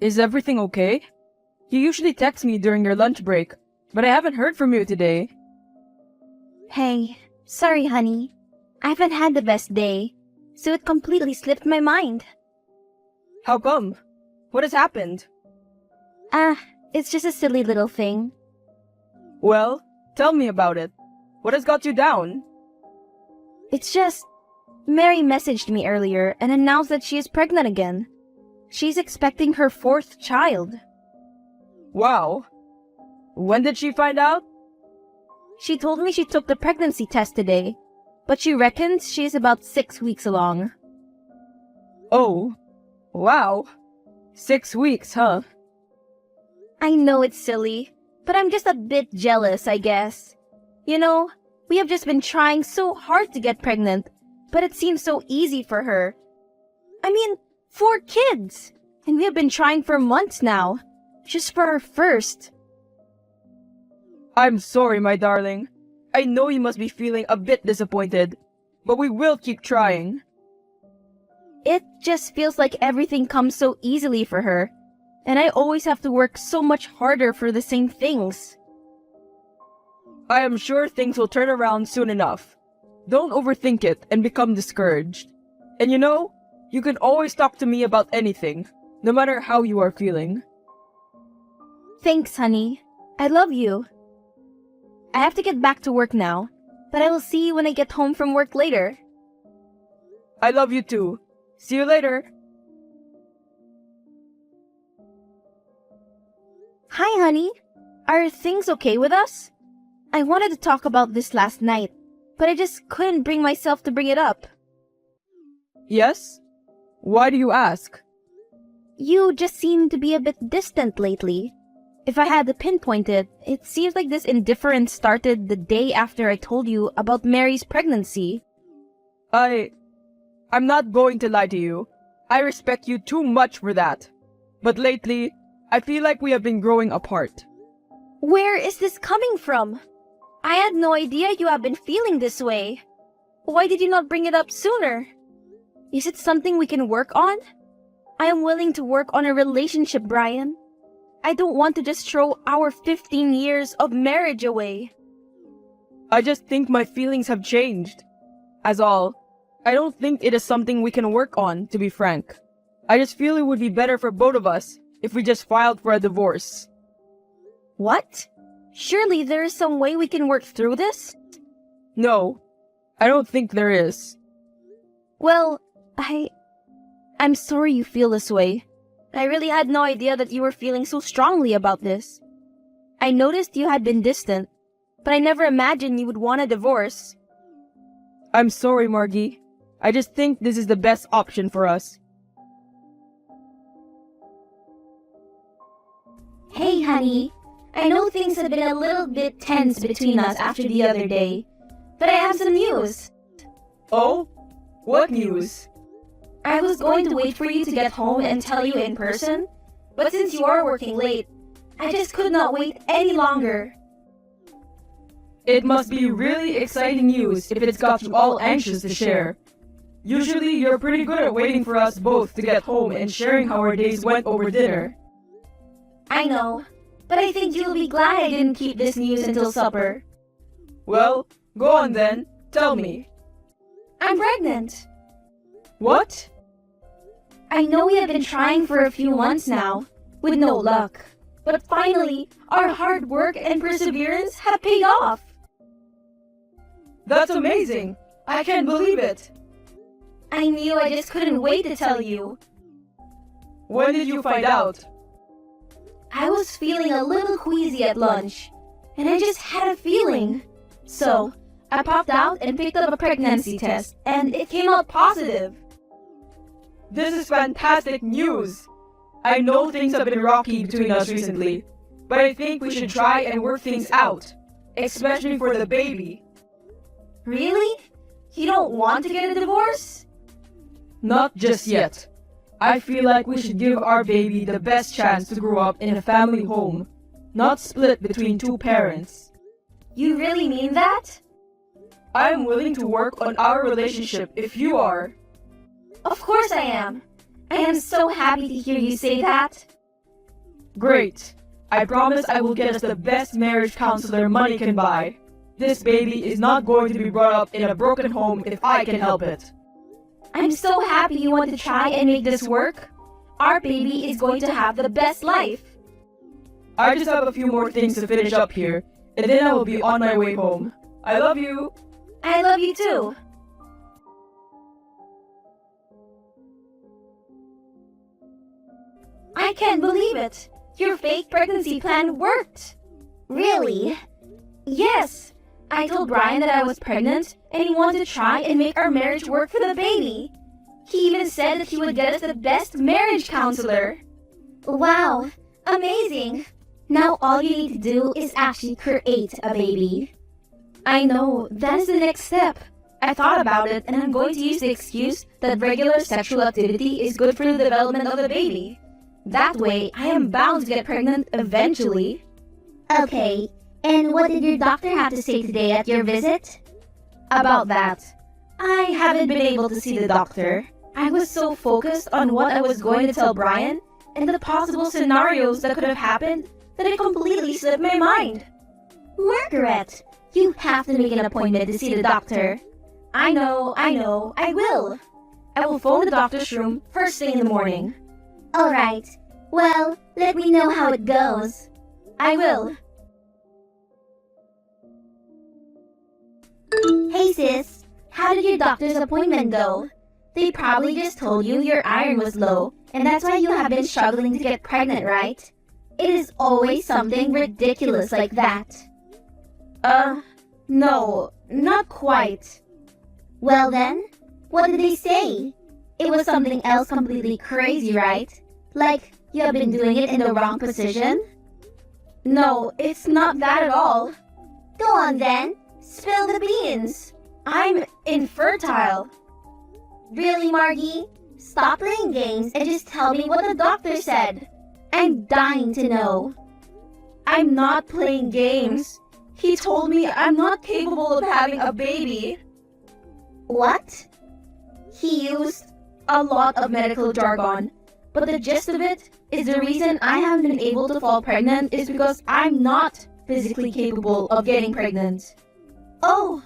Is everything okay? You usually text me during your lunch break, but I haven't heard from you today. Hey, sorry honey. I haven't had the best day, so it completely slipped my mind. How come? What has happened? It's just a silly little thing. Well, tell me about it. What has got you down? It's just, Mary messaged me earlier and announced that she is pregnant again. She's expecting her 4th child. Wow. When did she find out? She told me she took the pregnancy test today, but she reckons she's about 6 weeks along. Oh, wow. 6 weeks, huh? I know it's silly, but I'm just a bit jealous, I guess. You know, we have just been trying so hard to get pregnant, but it seems so easy for her. I mean, 4 kids! And we have been trying for months now, just for our first. I'm sorry, my darling. I know you must be feeling a bit disappointed, but we will keep trying. It just feels like everything comes so easily for her, and I always have to work so much harder for the same things. I am sure things will turn around soon enough. Don't overthink it and become discouraged. And you know, you can always talk to me about anything, no matter how you are feeling. Thanks, honey. I love you. I have to get back to work now, but I will see you when I get home from work later. I love you too. See you later. Hi, honey. Are things okay with us? I wanted to talk about this last night, but I just couldn't bring myself to bring it up. Yes? Why do you ask? You just seem to be a bit distant lately. If I had to pinpoint it, it seems like this indifference started the day after I told you about Mary's pregnancy. I'm not going to lie to you. I respect you too much for that. But lately, I feel like we have been growing apart. Where is this coming from? I had no idea you have been feeling this way. Why did you not bring it up sooner? Is it something we can work on? I am willing to work on a relationship, Brian. I don't want to just throw our 15 years of marriage away. I just think my feelings have changed. As all, I don't think it is something we can work on, to be frank. I just feel it would be better for both of us if we just filed for a divorce. What? Surely there is some way we can work through this? No, I don't think there is. Well, I'm sorry you feel this way. I really had no idea that you were feeling so strongly about this. I noticed you had been distant, but I never imagined you would want a divorce. I'm sorry, Margie. I just think this is the best option for us. Hey, honey. I know things have been a little bit tense between us after the other day, but I have some news. Oh? What news? I was going to wait for you to get home and tell you in person, but since you are working late, I just could not wait any longer. It must be really exciting news if it's got you all anxious to share. Usually you're pretty good at waiting for us both to get home and sharing how our days went over dinner. I know, but I think you'll be glad I didn't keep this news until supper. Well, go on then. Tell me. I'm pregnant. What? I know we have been trying for a few months now, with no luck. But finally, our hard work and perseverance have paid off. That's amazing! I can't believe it! I knew I just couldn't wait to tell you. When did you find out? I was feeling a little queasy at lunch, and I just had a feeling. So, I popped out and picked up a pregnancy test, and it came out positive. This is fantastic news! I know things have been rocky between us recently, but I think we should try and work things out, especially for the baby. Really? You don't want to get a divorce? Not just yet. I feel like we should give our baby the best chance to grow up in a family home, not split between two parents. You really mean that? I am willing to work on our relationship if you are. Of course I am. I am so happy to hear you say that. Great. I promise I will get us the best marriage counselor money can buy. This baby is not going to be brought up in a broken home if I can help it. I'm so happy you want to try and make this work. Our baby is going to have the best life. I just have a few more things to finish up here, and then I will be on my way home. I love you. I love you too. I can't believe it. Your fake pregnancy plan worked. Really? Yes. I told Brian that I was pregnant and he wanted to try and make our marriage work for the baby. He even said that he would get us the best marriage counselor. Wow, amazing. Now all you need to do is actually create a baby. I know, that is the next step. I thought about it and I'm going to use the excuse that regular sexual activity is good for the development of the baby. That way, I am bound to get pregnant eventually. Okay, and what did your doctor have to say today at your visit? About that, I haven't been able to see the doctor. I was so focused on what I was going to tell Brian and the possible scenarios that could have happened that it completely slipped my mind. Margaret, you have to make an appointment to see the doctor. I know, I will. I will phone the doctor's room first thing in the morning. Alright, well, let me know how it goes. I will. Hey sis, how did your doctor's appointment go? They probably just told you your iron was low, and that's why you have been struggling to get pregnant, right? It is always something ridiculous like that. No, not quite. Well then, what did they say? It was something else completely crazy, right? Like, you have been doing it in the wrong position? No, it's not that at all. Go on then, spill the beans. I'm infertile. Really, Margie? Stop playing games and just tell me what the doctor said. I'm dying to know. I'm not playing games. He told me I'm not capable of having a baby. What? He used a lot of medical jargon, but the gist of it is the reason I haven't been able to fall pregnant is because I'm not physically capable of getting pregnant. Oh,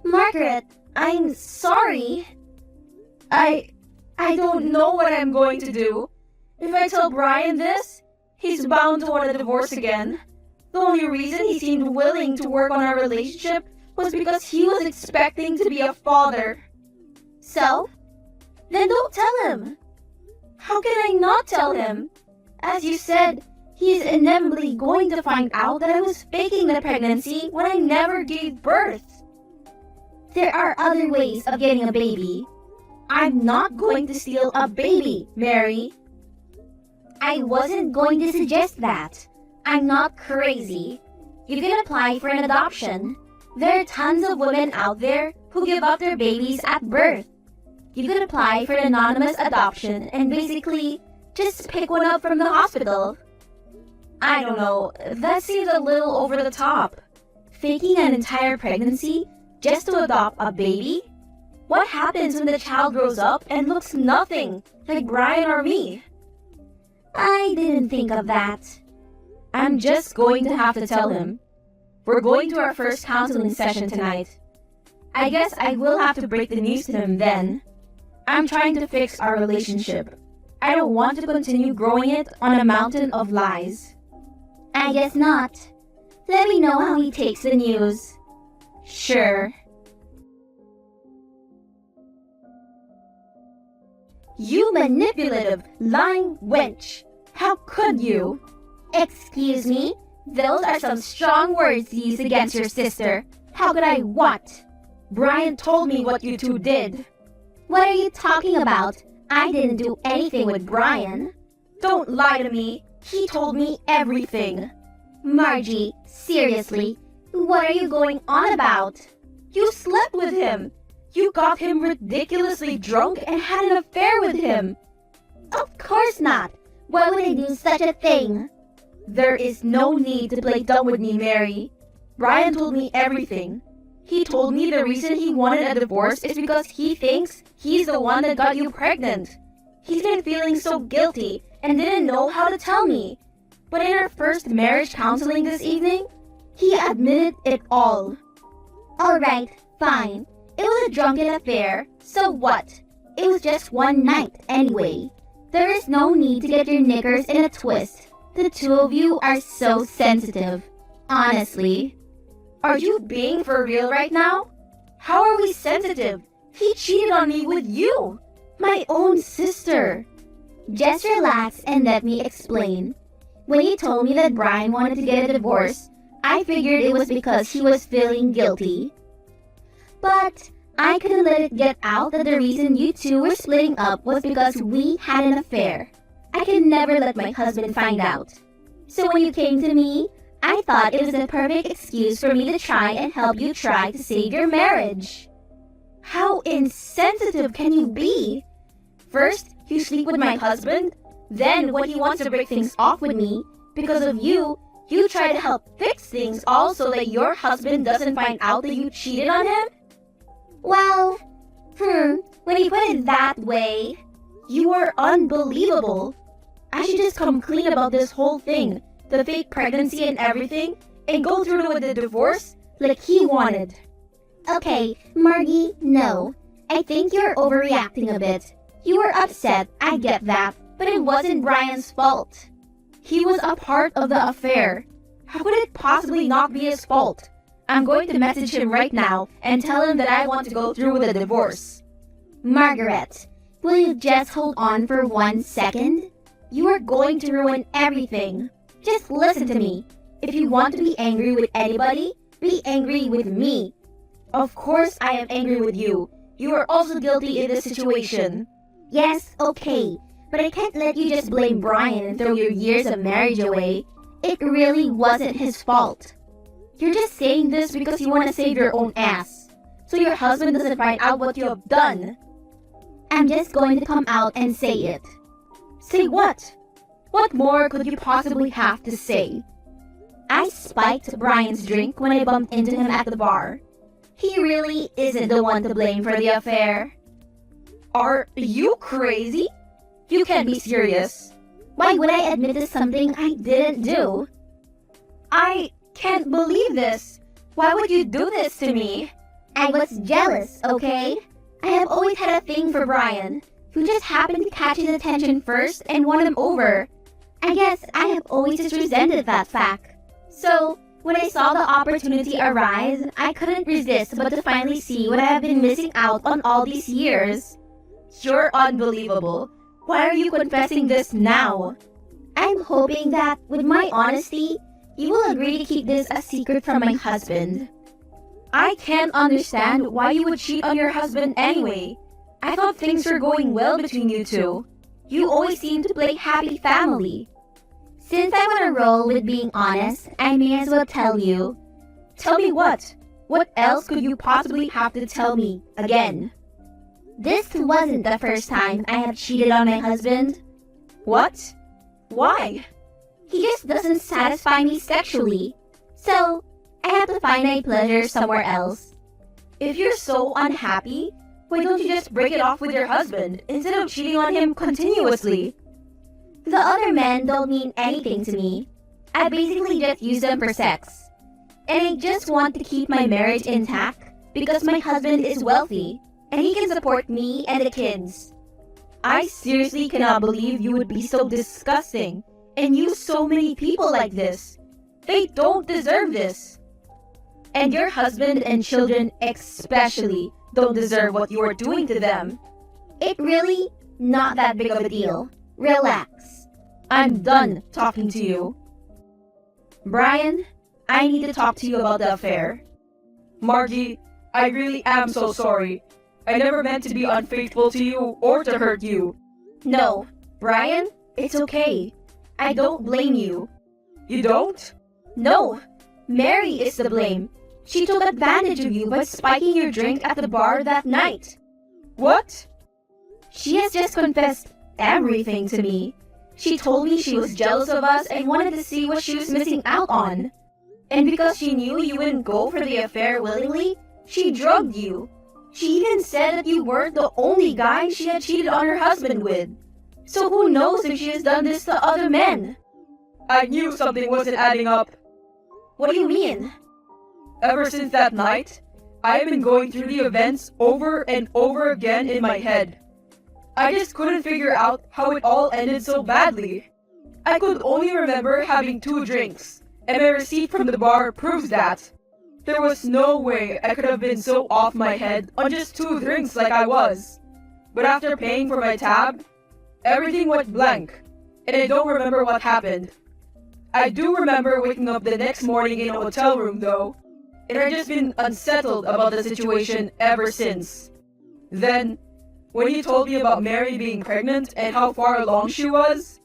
Margaret, I'm sorry. I don't know what I'm going to do. If I tell Brian this, he's bound to want a divorce again. The only reason he seemed willing to work on our relationship was because he was expecting to be a father. So? Then don't tell him. How can I not tell him? As you said, he is inevitably going to find out that I was faking the pregnancy when I never gave birth. There are other ways of getting a baby. I'm not going to steal a baby, Mary. I wasn't going to suggest that. I'm not crazy. You can apply for an adoption. There are tons of women out there who give up their babies at birth. You could apply for an anonymous adoption and basically just pick one up from the hospital. I don't know, that seems a little over the top. Faking an entire pregnancy just to adopt a baby? What happens when the child grows up and looks nothing like Brian or me? I didn't think of that. I'm just going to have to tell him. We're going to our first counseling session tonight. I guess I will have to break the news to him then. I'm trying to fix our relationship. I don't want to continue growing it on a mountain of lies. I guess not. Let me know how he takes the news. Sure. You manipulative, lying wench! How could you? Excuse me? Those are some strong words to use against your sister. How could I what? Brian told me what you two did. What are you talking about? I didn't do anything with Brian. Don't lie to me. He told me everything. Margie, seriously, what are you going on about? You slept with him. You got him ridiculously drunk and had an affair with him. Of course not. Why would I do such a thing? There is no need to play dumb with me, Mary. Brian told me everything. He told me the reason he wanted a divorce is because he thinks he's the one that got you pregnant. He's been feeling so guilty and didn't know how to tell me. But in our first marriage counseling this evening, he admitted it all. Alright, fine. It was a drunken affair, so what? It was just one night, anyway. There is no need to get your knickers in a twist. The two of you are so sensitive. Honestly. Are you being for real right now? How are we sensitive? He cheated on me with you, my own sister. Just relax and let me explain. When you told me that Brian wanted to get a divorce, I figured it was because he was feeling guilty. But I couldn't let it get out that the reason you two were splitting up was because we had an affair. I could never let my husband find out. So when you came to me, I thought it was a perfect excuse for me to try and help you try to save your marriage. How insensitive can you be? First, you sleep with my husband, then when he wants to break things off with me, because of you, you try to help fix things all so that your husband doesn't find out that you cheated on him? Well, when you put it that way, you are unbelievable. I should just come clean about this whole thing, the fake pregnancy and everything, and go through with the divorce like he wanted. Okay, Margie, no. I think you're overreacting a bit. You were upset, I get that, but it wasn't Brian's fault. He was a part of the affair. How could it possibly not be his fault? I'm going to message him right now and tell him that I want to go through with the divorce. Margaret, will you just hold on for 1 second? You are going to ruin everything. Just listen to me. If you want to be angry with anybody, be angry with me. Of course I am angry with you. You are also guilty in this situation. Yes, okay, but I can't let you just blame Brian and throw your years of marriage away. It really wasn't his fault. You're just saying this because you want to save your own ass, so your husband doesn't find out what you have done. I'm just going to come out and say it. Say what? What more could you possibly have to say? I spiked Brian's drink when I bumped into him at the bar. He really isn't the one to blame for the affair. Are you crazy? You can't be serious. Why would I admit to something I didn't do? I can't believe this. Why would you do this to me? I was jealous, okay? I have always had a thing for Brian. You just happened to catch his attention first and won him over. I guess I have always just resented that fact. So, when I saw the opportunity arise, I couldn't resist but to finally see what I have been missing out on all these years. You're unbelievable. Why are you confessing this now? I'm hoping that, with my honesty, you will agree to keep this a secret from my husband. I can't understand why you would cheat on your husband anyway. I thought things were going well between you two. You always seem to play happy family. Since I'm on a roll with being honest, I may as well tell you. Tell me what? What else could you possibly have to tell me again? This wasn't the first time I have cheated on my husband. What? Why? He just doesn't satisfy me sexually. So, I have to find my pleasure somewhere else. If you're so unhappy, why don't you just break it off with your husband instead of cheating on him continuously? The other men don't mean anything to me. I basically just use them for sex. And I just want to keep my marriage intact because my husband is wealthy and he can support me and the kids. I seriously cannot believe you would be so disgusting and use so many people like this. They don't deserve this. And your husband and children especially don't deserve what you are doing to them. It really not that big of a deal. Relax. I'm done talking to you. Brian, I need to talk to you about the affair. Margie, I really am so sorry. I never meant to be unfaithful to you or to hurt you. No, Brian, it's okay. I don't blame you. You don't? No, Mary is to blame. She took advantage of you by spiking your drink at the bar that night. What? She has just confessed everything to me. She told me she was jealous of us and wanted to see what she was missing out on. And because she knew you wouldn't go for the affair willingly, she drugged you. She even said that you weren't the only guy she had cheated on her husband with. So who knows if she has done this to other men? I knew something wasn't adding up. What do you mean? Ever since that night, I have been going through the events over and over again in my head. I just couldn't figure out how it all ended so badly. I could only remember having 2 drinks, and my receipt from the bar proves that. There was no way I could have been so off my head on just 2 drinks like I was. But after paying for my tab, everything went blank, and I don't remember what happened. I do remember waking up the next morning in a hotel room though, and I've just been unsettled about the situation ever since. Then, when he told me about Mary being pregnant and how far along she was,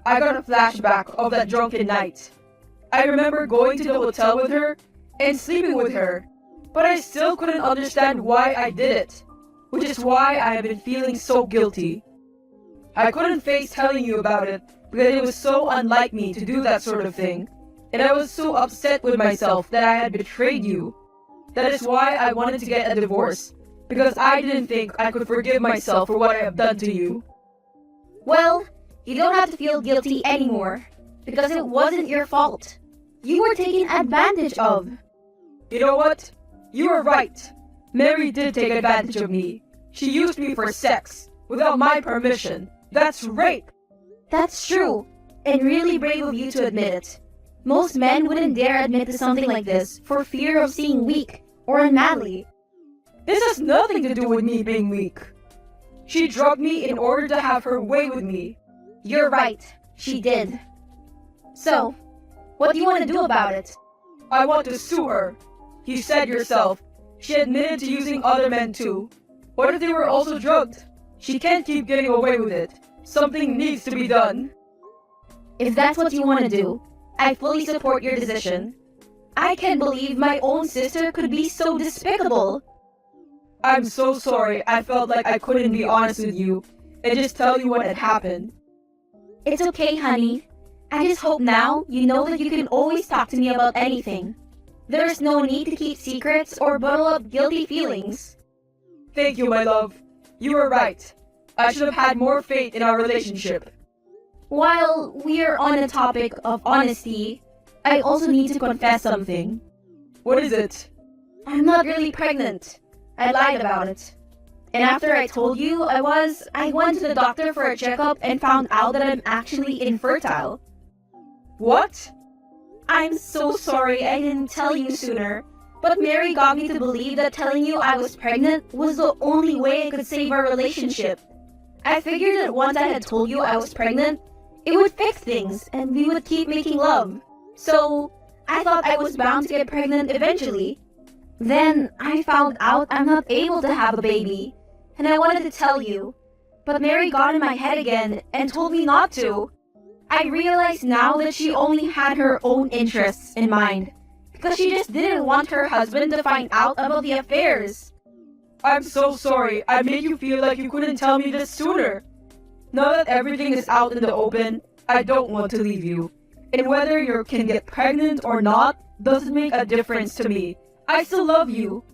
I got a flashback of that drunken night. I remember going to the hotel with her and sleeping with her, but I still couldn't understand why I did it, which is why I have been feeling so guilty. I couldn't face telling you about it because it was so unlike me to do that sort of thing, and I was so upset with myself that I had betrayed you. That is why I wanted to get a divorce, because I didn't think I could forgive myself for what I have done to you. Well, you don't have to feel guilty anymore, because it wasn't your fault. You were taken advantage of. You know what? You were right. Mary did take advantage of me. She used me for sex, without my permission. That's rape! That's true, and really brave of you to admit it. Most men wouldn't dare admit to something like this for fear of seeming weak or unmanly. This has nothing to do with me being weak. She drugged me in order to have her way with me. You're right, she did. So, what do you want to do about it? I want to sue her. You said yourself, she admitted to using other men too. What if they were also drugged? She can't keep getting away with it. Something needs to be done. If that's what you want to do, I fully support your decision. I can't believe my own sister could be so despicable. I'm so sorry I felt like I couldn't be honest with you and just tell you what had happened. It's okay, honey. I just hope now you know that you can always talk to me about anything. There's no need to keep secrets or bottle up guilty feelings. Thank you, my love. You were right. I should have had more faith in our relationship. While we're on the topic of honesty, I also need to confess something. What is it? I'm not really pregnant. I lied about it. And after I told you I went to the doctor for a checkup and found out that I'm actually infertile. What? I'm so sorry I didn't tell you sooner, but Mary got me to believe that telling you I was pregnant was the only way I could save our relationship. I figured that once I had told you I was pregnant, it would fix things and we would keep making love. So, I thought I was bound to get pregnant eventually. Then, I found out I'm not able to have a baby, and I wanted to tell you. But Mary got in my head again and told me not to. I realize now that she only had her own interests in mind, because she just didn't want her husband to find out about the affairs. I'm so sorry I made you feel like you couldn't tell me this sooner. Now that everything is out in the open, I don't want to leave you. And whether you can get pregnant or not doesn't make a difference to me. I still love you.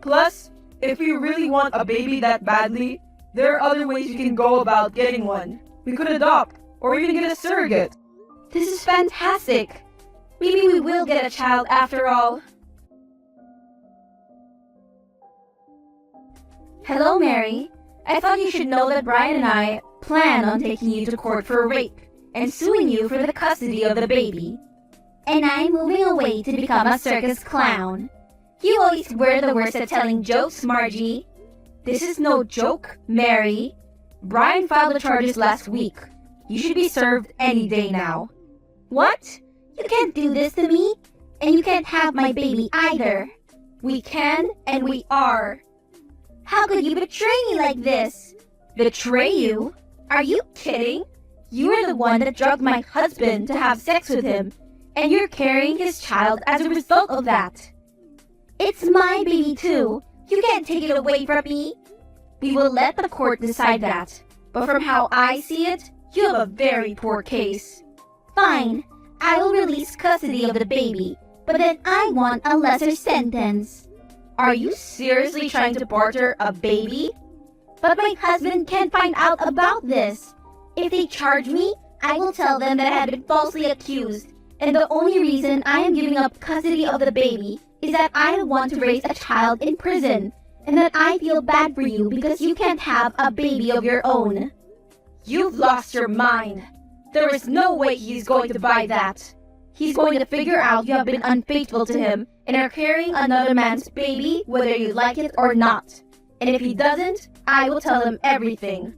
Plus, if you really want a baby that badly, there are other ways you can go about getting one. We could adopt, or even get a surrogate. This is fantastic. Maybe we will get a child after all. Hello, Mary. I thought you should know that Brian and I plan on taking you to court for rape and suing you for the custody of the baby. And I'm moving away to become a circus clown. You always were the worst at telling jokes, Margie. This is no joke, Mary. Brian filed the charges last week. You should be served any day now. What? You can't do this to me, and you can't have my baby either. We can, and we are. How could you betray me like this? Betray you? Are you kidding? You were the one that drugged my husband to have sex with him, and you're carrying his child as a result of that. It's my baby too. You can't take it away from me. We will let the court decide that. But from how I see it, you have a very poor case. Fine. I will release custody of the baby, but then I want a lesser sentence. Are you seriously trying to barter a baby? But my husband can't find out about this. If they charge me, I will tell them that I have been falsely accused, and the only reason I am giving up custody of the baby is that I don't want to raise a child in prison, and that I feel bad for you because you can't have a baby of your own. You've lost your mind. There is no way he's going to buy that. He's going to figure out you have been unfaithful to him and are carrying another man's baby whether you like it or not. And if he doesn't, I will tell him everything.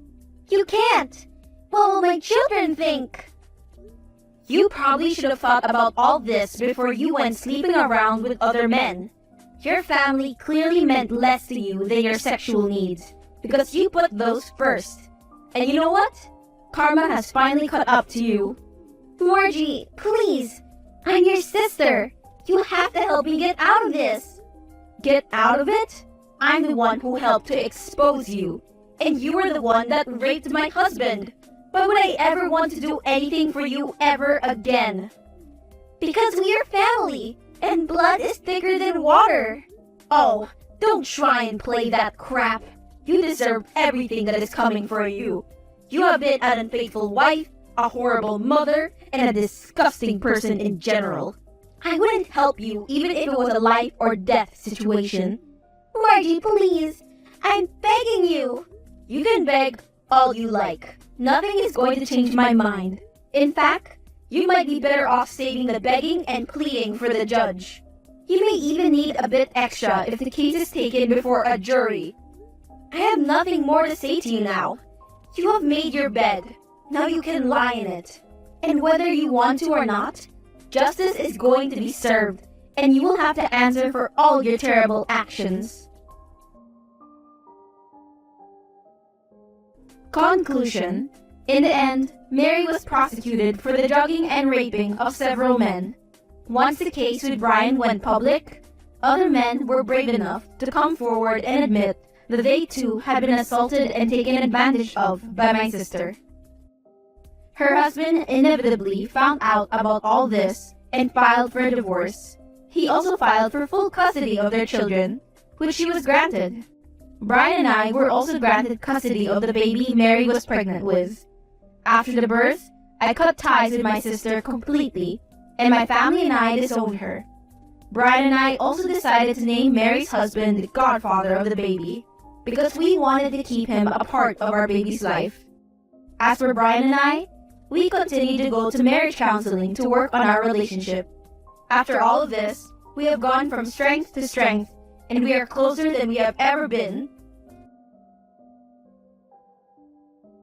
You can't! What will my children think? You probably should have thought about all this before you went sleeping around with other men. Your family clearly meant less to you than your sexual needs, because you put those first. And you know what? Karma has finally caught up to you. Margie, please! I'm your sister! You have to help me get out of this! Get out of it? I'm the one who helped to expose you. And you were the one that raped my husband. Why would I ever want to do anything for you ever again? Because we are family, and blood is thicker than water. Oh, don't try and play that crap. You deserve everything that is coming for you. You have been an unfaithful wife, a horrible mother, and a disgusting person in general. I wouldn't help you even if it was a life or death situation. Margie, please. I'm begging you. You can beg all you like. Nothing is going to change my mind. In fact, you might be better off saving the begging and pleading for the judge. You may even need a bit extra if the case is taken before a jury. I have nothing more to say to you now. You have made your bed. Now you can lie in it. And whether you want to or not, justice is going to be served, and you will have to answer for all your terrible actions. Conclusion. In the end, Mary was prosecuted for the drugging and raping of several men. Once the case with Brian went public, other men were brave enough to come forward and admit that they too had been assaulted and taken advantage of by my sister. Her husband inevitably found out about all this and filed for a divorce. He also filed for full custody of their children, which she was granted. Brian and I were also granted custody of the baby Mary was pregnant with. After the birth, I cut ties with my sister completely, and my family and I disowned her. Brian and I also decided to name Mary's husband the godfather of the baby, because we wanted to keep him a part of our baby's life. As for Brian and I, we continued to go to marriage counseling to work on our relationship. After all of this, we have gone from strength to strength, and we are closer than we have ever been,